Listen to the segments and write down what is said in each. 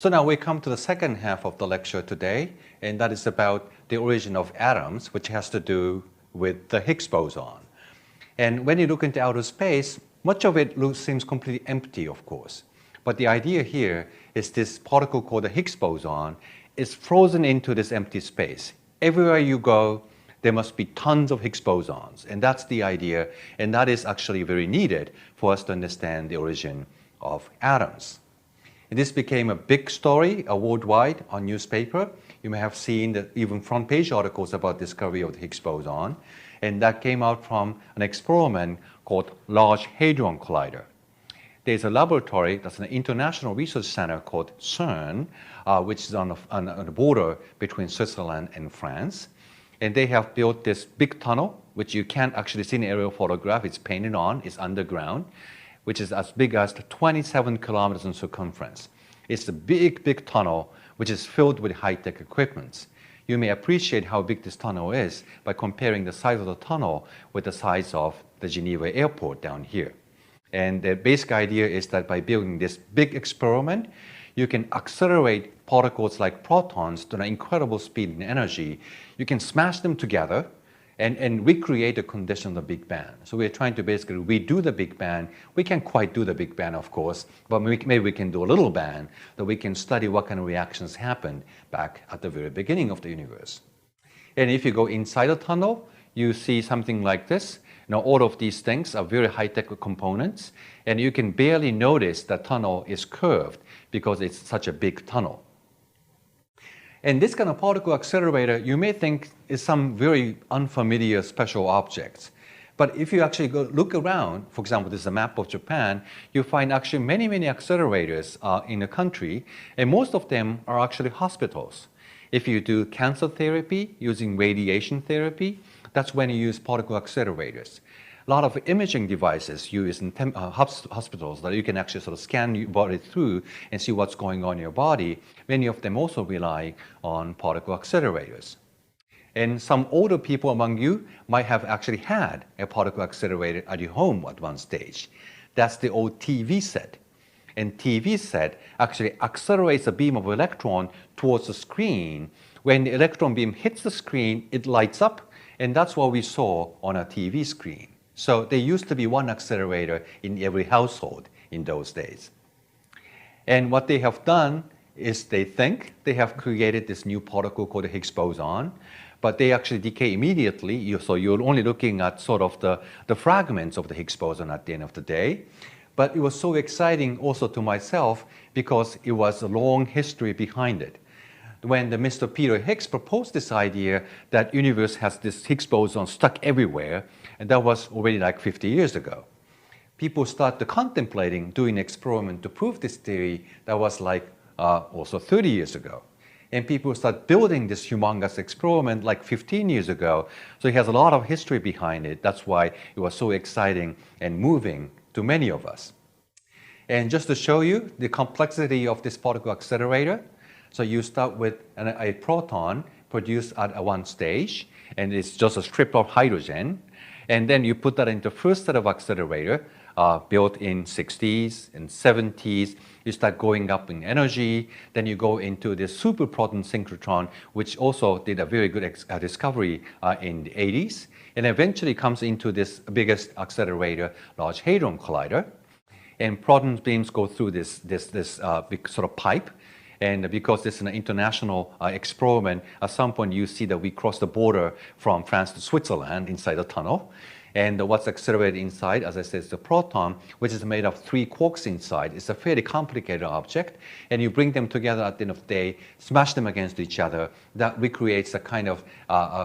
So now we come to the second half of the lecture today, and that is about the origin of atoms, which has to do with the Higgs boson. And when you look into outer space, much of it seems completely empty, of course. But the idea here is this particle called the Higgs boson is frozen into this empty space. Everywhere you go, there must be tons of Higgs bosons. And that's the idea, and that is actually very needed for us to understand the origin of atoms. And this became a big story worldwide on newspaper. You may have seen that even front page articles about discovery of the Higgs boson. And that came out from an experiment called Large Hadron Collider. There's a laboratory that's an international research center called CERN, which is on the border between Switzerland and France. And they have built this big tunnel, which you can't actually see in an aerial photograph. It's painted on, it's underground, which is as big as 27 kilometers in circumference. It's a big, big tunnel, which is filled with high-tech equipment. You may appreciate how big this tunnel is by comparing the size of the tunnel with the size of the Geneva airport down here. And the basic idea is that by building this big experiment, you can accelerate particles like protons to an incredible speed and energy. You can smash them together and recreate the condition of the Big Bang. So we're trying to basically redo the Big Bang. We can't quite do the Big Bang, of course, but maybe we can do a little bang that we can study what kind of reactions happened back at the very beginning of the universe. And if you go inside the tunnel, you see something like this. Now, all of these things are very high-tech components, and you can barely notice the tunnel is curved because it's such a big tunnel. And this kind of particle accelerator, you may think is some very unfamiliar special objects. But if you actually go look around, for example, this is a map of Japan, you find actually many, many accelerators in the country, and most of them are actually hospitals. If you do cancer therapy using radiation therapy, that's when you use particle accelerators. A lot of imaging devices used in hospitals that you can actually sort of scan your body through and see what's going on in your body. Many of them also rely on particle accelerators. And some older people among you might have actually had a particle accelerator at your home at one stage. That's the old TV set. And TV set actually accelerates a beam of electron towards the screen. When the electron beam hits the screen, it lights up, and that's what we saw on a TV screen. So there used to be one accelerator in every household in those days. And what they have done is they think they have created this new particle called the Higgs boson, but they actually decay immediately. So you're only looking at sort of the fragments of the Higgs boson at the end of the day. But it was so exciting also to myself because it was a long history behind it. When Mr. Peter Higgs proposed this idea that universe has this Higgs boson stuck everywhere, and that was already like 50 years ago. People started contemplating doing an experiment to prove this theory that was like also 30 years ago. And people started building this humongous experiment like 15 years ago. So it has a lot of history behind it. That's why it was so exciting and moving to many of us. And just to show you the complexity of this particle accelerator, so you start with a proton produced at one stage, and it's just a strip of hydrogen. And then you put that into the first set of accelerator built in 60s and 70s. You start going up in energy. Then you go into the super proton synchrotron, which also did a very good discovery in the 80s. And eventually comes into this biggest accelerator, Large Hadron Collider. And proton beams go through this big sort of pipe. And because this is an international experiment, at some point you see that we cross the border from France to Switzerland inside the tunnel. And what's accelerated inside, as I said, is the proton, which is made of 3 quarks inside. It's a fairly complicated object. And you bring them together at the end of the day, smash them against each other. That recreates a kind of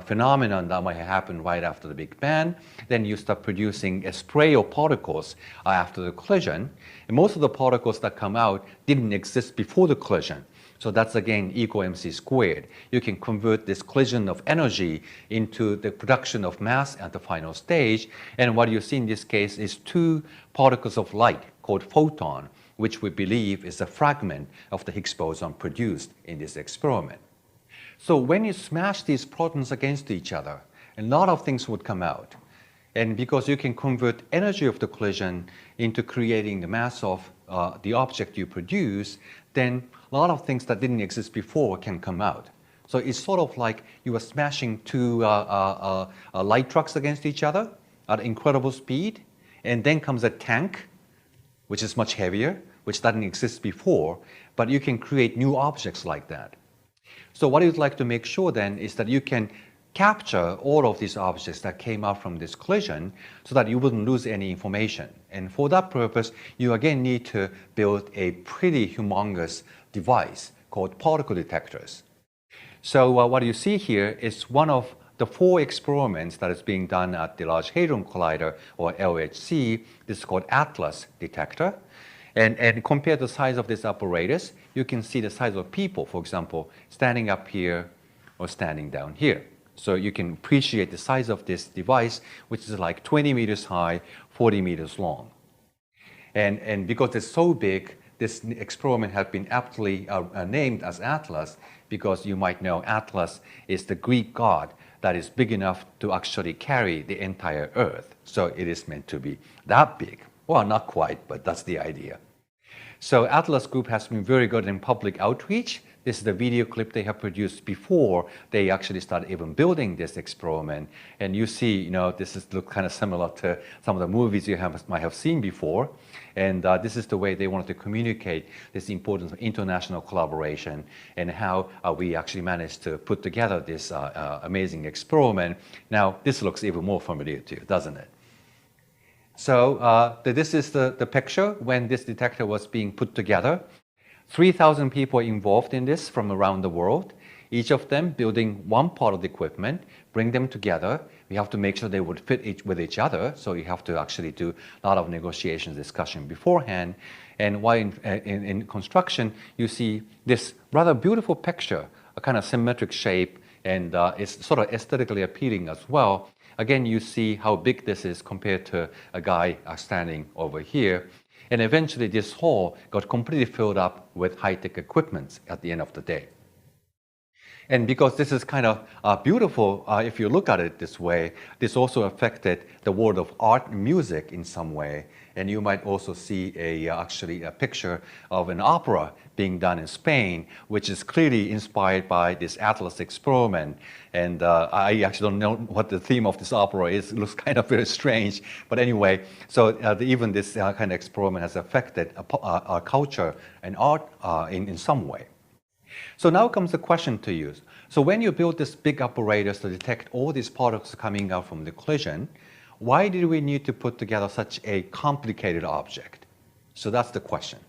phenomenon that might happen right after the Big Bang. Then you start producing a spray of particles after the collision. And most of the particles that come out didn't exist before the collision. So that's again equal mc squared. You can convert this collision of energy into the production of mass at the final stage. And what you see in this case is 2 particles of light called photon, which we believe is a fragment of the Higgs boson produced in this experiment. So when you smash these protons against each other, a lot of things would come out. And because you can convert energy of the collision into creating the mass of the object you produce, then a lot of things that didn't exist before can come out. So it's sort of like you are smashing two light trucks against each other at incredible speed, and then comes a tank, which is much heavier, which doesn't exist before, but you can create new objects like that. So what you'd like to make sure then is that you can capture all of these objects that came out from this collision so that you wouldn't lose any information. And for that purpose, you again need to build a pretty humongous device called particle detectors. So what you see here is one of the 4 experiments that is being done at the Large Hadron Collider, or LHC. This is called ATLAS detector. And compare the size of this apparatus, you can see the size of people, for example, standing up here or standing down here. So you can appreciate the size of this device, which is like 20 meters high, 40 meters long. And because it's so big, this experiment has been aptly named as Atlas, because you might know Atlas is the Greek god that is big enough to actually carry the entire Earth. So it is meant to be that big. Well, not quite, but that's the idea. So Atlas Group has been very good in public outreach. This is the video clip they have produced before they actually started even building this experiment. And you see, this looks kind of similar to some of the movies you might have seen before. And this is the way they wanted to communicate this importance of international collaboration and how we actually managed to put together this amazing experiment. Now, this looks even more familiar to you, doesn't it? So this is the picture when this detector was being put together. 3,000 people involved in this from around the world, each of them building one part of the equipment, bring them together. We have to make sure they would fit with each other, so you have to actually do a lot of negotiations, discussion beforehand. And while in construction, you see this rather beautiful picture, a kind of symmetric shape, and it's sort of aesthetically appealing as well. Again, you see how big this is compared to a guy standing over here. And eventually this hall got completely filled up with high-tech equipment at the end of the day. And because this is kind of beautiful, if you look at it this way, this also affected the world of art and music in some way. And you might also see actually a picture of an opera being done in Spain, which is clearly inspired by this Atlas experiment. And I actually don't know what the theme of this opera is. It looks kind of very strange. But anyway, so even this kind of experiment has affected our culture and art in some way. So now comes the question to you. So when you build this big apparatus to detect all these particles coming out from the collision, why did we need to put together such a complicated object? So that's the question.